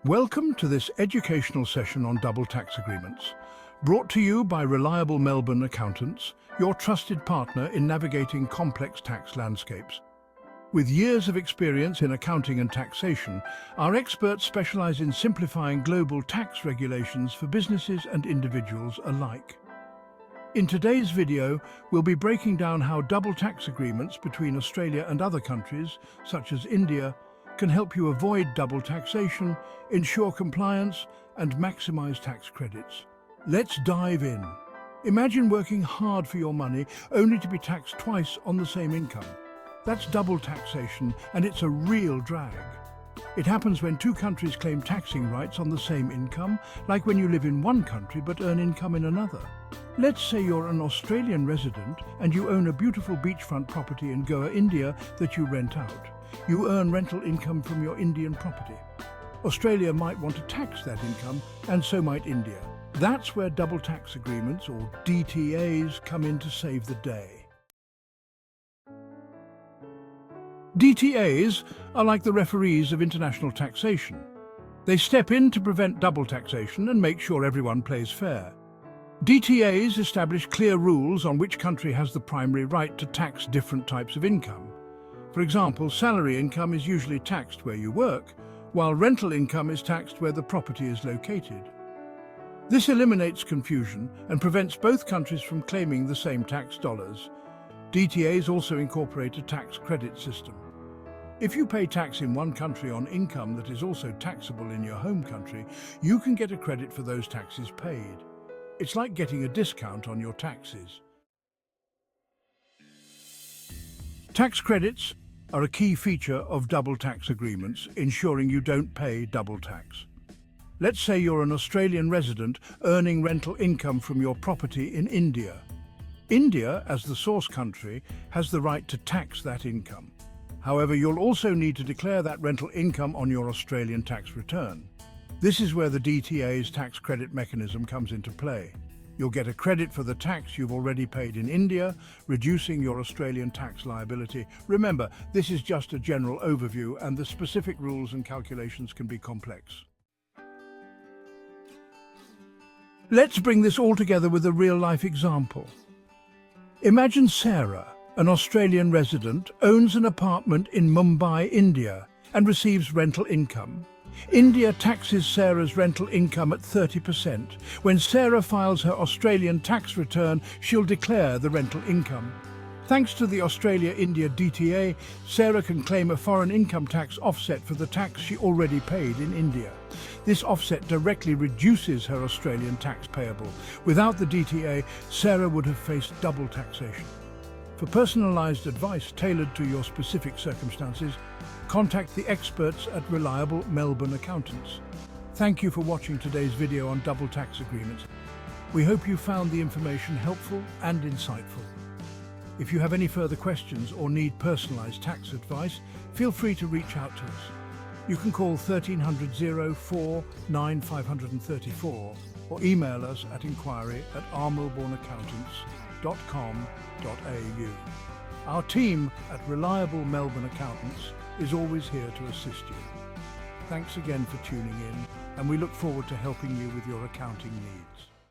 Welcome to this educational session on double tax agreements, brought to you by reliable Melbourne accountants, your trusted partner in navigating complex tax landscapes. With years of experience in accounting and taxation, our experts specialize in simplifying global tax regulations for businesses and individuals alike. In today's video, we'll be breaking down how double tax agreements between Australia and other countries, such as India, can help you avoid double taxation, ensure compliance, and maximize tax credits. Let's dive in. Imagine working hard for your money only to be taxed twice on the same income. That's double taxation, and it's a real drag. It happens when two countries claim taxing rights on the same income, like when you live in one country but earn income in another. Let's say you're an Australian resident and you own a beautiful beachfront property in Goa, India that you rent out. You earn rental income from your Indian property. Australia might want to tax that income, and so might India. That's where double tax agreements, or DTAs, come in to save the day. DTAs are like the referees of international taxation. They step in to prevent double taxation and make sure everyone plays fair. DTAs establish clear rules on which country has the primary right to tax different types of income. For example, salary income is usually taxed where you work, while rental income is taxed where the property is located. This eliminates confusion and prevents both countries from claiming the same tax dollars. DTAs also incorporate a tax credit system. If you pay tax in one country on income that is also taxable in your home country, you can get a credit for those taxes paid. It's like getting a discount on your taxes. Tax credits are a key feature of double tax agreements, ensuring you don't pay double tax. Let's say you're an Australian resident earning rental income from your property in India. India, as the source country, has the right to tax that income. However, you'll also need to declare that rental income on your Australian tax return. This is where the DTA's tax credit mechanism comes into play. You'll get a credit for the tax you've already paid in India, reducing your Australian tax liability. Remember, this is just a general overview, and the specific rules and calculations can be complex. Let's bring this all together with a real-life example. Imagine Sarah, an Australian resident, owns an apartment in Mumbai, India, and receives rental income. India taxes Sarah's rental income at 30%. When Sarah files her Australian tax return, she'll declare the rental income. Thanks to the Australia-India DTA, Sarah can claim a foreign income tax offset for the tax she already paid in India. This offset directly reduces her Australian tax payable. Without the DTA, Sarah would have faced double taxation. For personalised advice tailored to your specific circumstances, contact the experts at Reliable Melbourne Accountants. Thank you for watching today's video on double tax agreements. We hope you found the information helpful and insightful. If you have any further questions or need personalised tax advice, feel free to reach out to us. You can call 1300 04 9534 or email us at inquiry@ourmelbourneaccountants.com.au. Our team at Reliable Melbourne Accountants is always here to assist you. Thanks again for tuning in, and we look forward to helping you with your accounting needs.